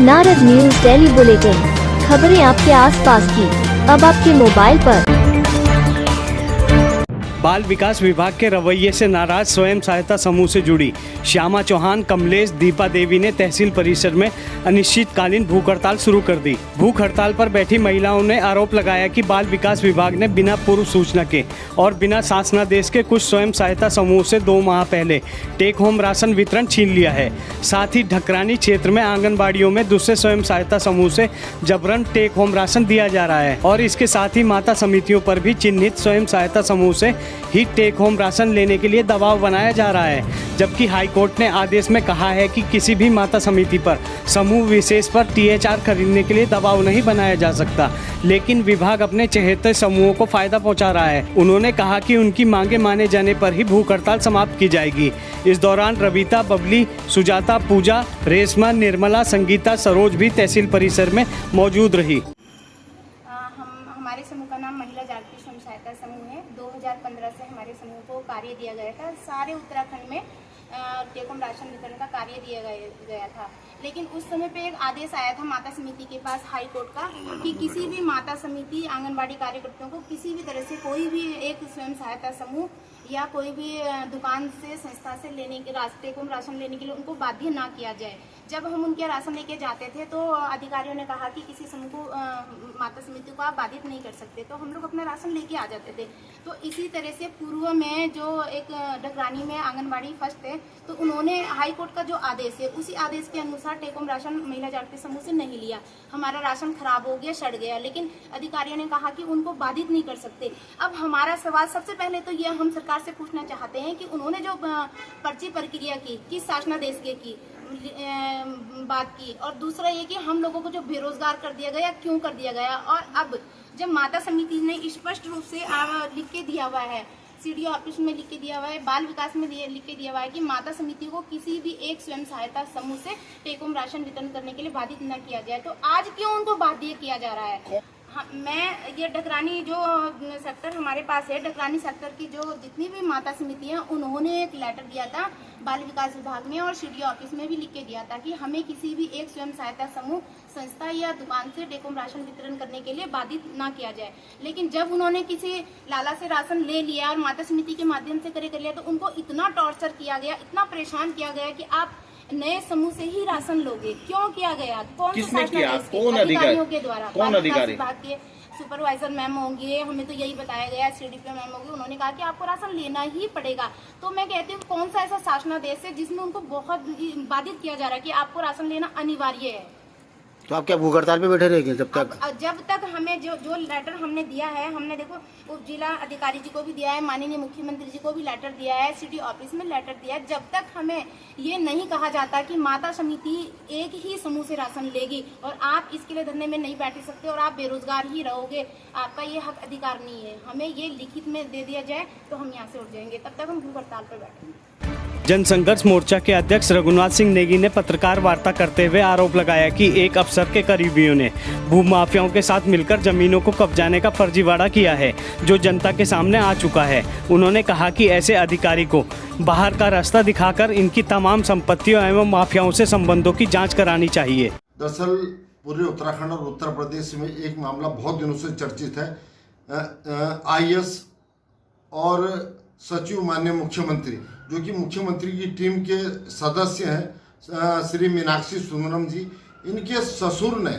Narad news daily bulletin, खबरें आपके आसपास की, अब आपके मोबाइल पर। बाल विकास विभाग के रवैये से नाराज स्वयं सहायता समूह से जुड़ी श्यामा चौहान, कमलेश, दीपा देवी ने तहसील परिसर में अनिश्चितकालीन भूख हड़ताल शुरू कर दी। भूख हड़ताल पर बैठी महिलाओं ने आरोप लगाया कि बाल विकास विभाग ने बिना पूर्व सूचना के और बिना शासनादेश के कुछ स्वयं सहायता समूह से 2 माह पहले टेक होम राशन वितरण छीन लिया है। साथ ही ढकरानी क्षेत्र में आंगनबाड़ियों में दूसरे स्वयं सहायता समूह से जबरन टेक होम राशन दिया जा रहा है और इसके साथ ही माता समितियों पर भी चिन्हित स्वयं सहायता समूह से ही टेक होम राशन लेने के लिए दबाव बनाया जा रहा है। जबकि हाई कोर्ट ने आदेश में कहा है कि किसी भी माता समिति पर समूह विशेष पर THR खरीदने के लिए दबाव नहीं बनाया जा सकता, लेकिन विभाग अपने चहेते समूहों को फायदा पहुंचा रहा है। उन्होंने कहा कि उनकी मांगे माने जाने पर ही भूख हड़ताल समाप्त की जाएगी। इस दौरान रविता, बबली, सुजाता, पूजा, रेशमा, निर्मला, संगीता, सरोज भी तहसील परिसर में मौजूद रही। हमारे समूह का नाम महिला जागृति स्वयं सहायता समूह है। 2015 से हमारे समूह को कार्य दिया गया था। सारे उत्तराखंड में टेक होम राशन वितरण का कार्य दिया गया था, लेकिन उस समय पे एक आदेश आया था माता समिति के पास हाई कोर्ट का कि किसी भी माता समिति, आंगनबाड़ी कार्यकर्ताओं को किसी भी तरह से कोई भी एक स्वयं सहायता समूह या कोई भी दुकान से, संस्था से लेने के टेक होम राशन लेने के लिए उनको बाध्य ना किया जाए। जब हम उनके राशन लेके जाते थे तो अधिकारियों ने कहा कि किसी समूह को, माता समिति को आप बाधित नहीं कर सकते, तो हम लोग अपना राशन लेके आ जाते थे। तो इसी तरह से पूर्व में जो एक ढकरानी में आंगनबाड़ी फर्स्ट थे, तो उन्होंने हाई कोर्ट का जो आदेश है उसी आदेश के अनुसार टेक होम राशन महिला जागृति समूह से नहीं लिया। हमारा राशन खराब हो गया, सड़ गया, लेकिन अधिकारियों ने कहा कि उनको बाधित नहीं कर सकते। अब हमारा सवाल सबसे पहले तो ये हम सरकार से पूछना चाहते हैं कि उन्होंने जो पर्ची प्रक्रिया की, किस शासनादेश की बात की, और दूसरा ये कि हम लोगों को जो बेरोजगार कर दिया गया, क्यों कर दिया गया। और अब जब माता समिति ने स्पष्ट रूप से लिख के दिया हुआ है, CDO ऑफिस में लिख के दिया हुआ है, बाल विकास में लिख के दिया हुआ है कि माता समिति को किसी भी एक स्वयं सहायता समूह से टेक होम राशन वितरण करने के लिए बाधित न किया जाए, तो आज क्यों उनको बाध्य किया जा रहा है। हाँ, मैं ये ढकरानी जो सेक्टर हमारे पास है, ढकरानी सेक्टर की जो जितनी भी माता समिति हैं, उन्होंने एक लेटर दिया था बाल विकास विभाग में और CDO ऑफिस में भी लिख के दिया था कि हमें किसी भी एक स्वयं सहायता समूह, संस्था या दुकान से टेक होम राशन वितरण करने के लिए बाधित ना किया जाए। लेकिन जब उन्होंने किसी लाला से राशन ले लिया और माता समिति के माध्यम से कर लिया, तो उनको इतना टॉर्चर किया गया, इतना परेशान किया गया कि आप नए समूह से ही राशन लोगे। क्यों किया गया? किसने किया? कौन अधिकारियों के द्वारा, कौन अधिकारी? विभाग के सुपरवाइजर मैम होंगे, हमें तो यही बताया गया, CDPO मैम होंगे, उन्होंने कहा कि आपको राशन लेना ही पड़ेगा। तो मैं कहती हूँ कौन सा ऐसा शासनादेश है जिसमें उनको बहुत बाधित किया जा रहा है कि आपको राशन लेना अनिवार्य है। तो आप क्या भूख हड़ताल पे बैठे रहेंगे जब तक हमें जो लेटर हमने दिया है, हमने देखो उप जिला अधिकारी जी को भी दिया है, माननीय मुख्यमंत्री जी को भी लेटर दिया है, CDO ऑफिस में लेटर दिया है। जब तक हमें ये नहीं कहा जाता कि माता समिति एक ही समूह से राशन लेगी और आप इसके लिए धरने में नहीं बैठ सकते और आप बेरोजगार ही रहोगे, आपका ये हक अधिकार नहीं है, हमें ये लिखित में दे दिया जाए तो हम यहाँ से उठ जाएंगे, तब तक हम भूख हड़ताल पर बैठेंगे। जनसंघर्ष मोर्चा के अध्यक्ष रघुनाथ सिंह नेगी ने पत्रकार वार्ता करते हुए आरोप लगाया कि एक अफसर के करीबियों ने भूमाफियाओं के साथ मिलकर जमीनों को कब्जाने का फर्जीवाड़ा किया है, जो जनता के सामने आ चुका है। उन्होंने कहा कि ऐसे अधिकारी को बाहर का रास्ता दिखाकर इनकी तमाम संपत्तियों एवं माफियाओं से संबंधों की जाँच करानी चाहिए। दरअसल पूरे उत्तराखंड और उत्तर प्रदेश में एक मामला बहुत दिनों से चर्चित है। IAS और सचिव माननीय मुख्यमंत्री, जो कि मुख्यमंत्री की टीम के सदस्य हैं, श्री मीनाक्षी सुंदरम जी, इनके ससुर ने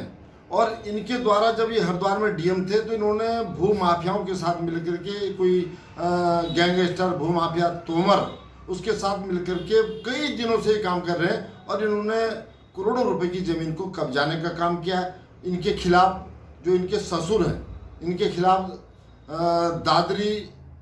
और इनके द्वारा जब ये हरिद्वार में DM थे तो इन्होंने भू माफियाओं के साथ मिलकर के, कोई गैंगस्टर भू माफिया तोमर, उसके साथ मिलकर के कई दिनों से ये काम कर रहे हैं और इन्होंने करोड़ों रुपए की ज़मीन को कब्जाने का काम किया। इनके खिलाफ, जो इनके ससुर हैं, इनके खिलाफ दादरी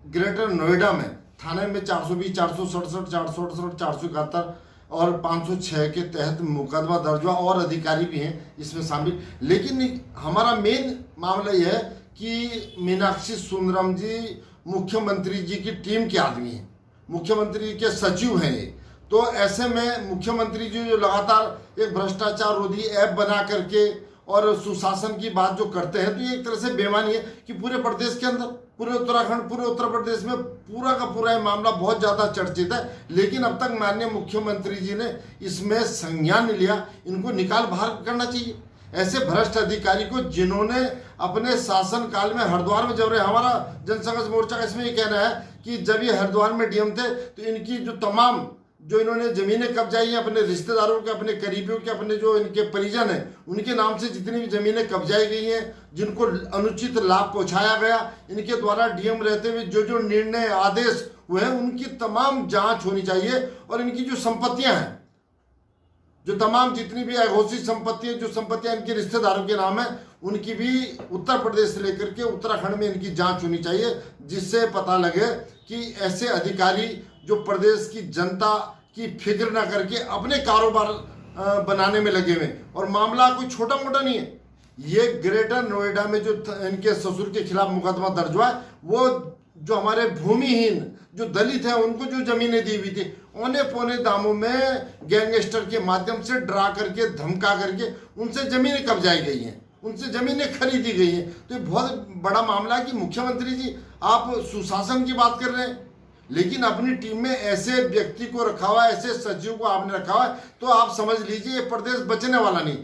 ग्रेटर नोएडा में थाने में 420, 467, 468, 471 और 506 के तहत मुकदमा दर्ज हुआ और अधिकारी भी हैं इसमें शामिल। लेकिन हमारा मेन मामला यह है कि मीनाक्षी सुंदरम जी मुख्यमंत्री जी की टीम के आदमी हैं, मुख्यमंत्री के सचिव हैं ये। तो ऐसे में मुख्यमंत्री जी जो लगातार एक भ्रष्टाचार रोधी ऐप बना करके और सुशासन की बात जो करते हैं, तो ये एक तरह से बेईमानी है कि पूरे प्रदेश के अंदर, पूरे उत्तराखंड, पूरे उत्तर प्रदेश में पूरा का पूरा ये मामला बहुत ज़्यादा चर्चित है, लेकिन अब तक माननीय मुख्यमंत्री जी ने इसमें संज्ञान नहीं लिया। इनको निकाल बाहर करना चाहिए ऐसे भ्रष्ट अधिकारी को, जिन्होंने अपने शासन काल में हरिद्वार में जब रहे, हमारा जनसंघर्ष मोर्चा का इसमें ये कहना है कि जब ये हरिद्वार में डीएम थे तो इनकी जो तमाम जो इन्होंने जमीनें कब्जाई हैं अपने रिश्तेदारों के, अपने करीबियों के, अपने जो इनके परिजन हैं उनके नाम से जितनी भी जमीनें कब्जाई गई हैं, जिनको अनुचित लाभ पहुंचाया गया, इनके द्वारा डीएम रहते हुए जो जो निर्णय आदेश हुए हैं, उनकी तमाम जांच होनी चाहिए। और इनकी जो संपत्तियां हैं, जो तमाम जितनी भी अघोषित संपत्ति है, जो संपत्तियां इनके रिश्तेदारों के नाम है, उनकी भी उत्तर प्रदेश से लेकर के उत्तराखंड में इनकी जांच होनी चाहिए, जिससे पता लगे कि ऐसे अधिकारी जो प्रदेश की जनता की फिक्र ना करके अपने कारोबार बनाने में लगे हुए, और मामला कोई छोटा मोटा नहीं है। ये ग्रेटर नोएडा में जो इनके ससुर के खिलाफ मुकदमा दर्ज हुआ है, वो जो हमारे भूमिहीन जो दलित हैं उनको जो जमीनें दी हुई थी, औने पौने दामों में गैंगस्टर के माध्यम से डरा करके, धमका करके उनसे जमीनें कब्जाई गई हैं, उनसे जमीनें खरीदी गई हैं। तो ये बहुत बड़ा मामला है कि मुख्यमंत्री जी आप सुशासन की बात कर रहे हैं, लेकिन अपनी टीम में ऐसे व्यक्ति को रखा हुआ है, ऐसे सचिव को आपने रखा हुआ है, तो आप समझ लीजिए ये प्रदेश बचने वाला नहीं।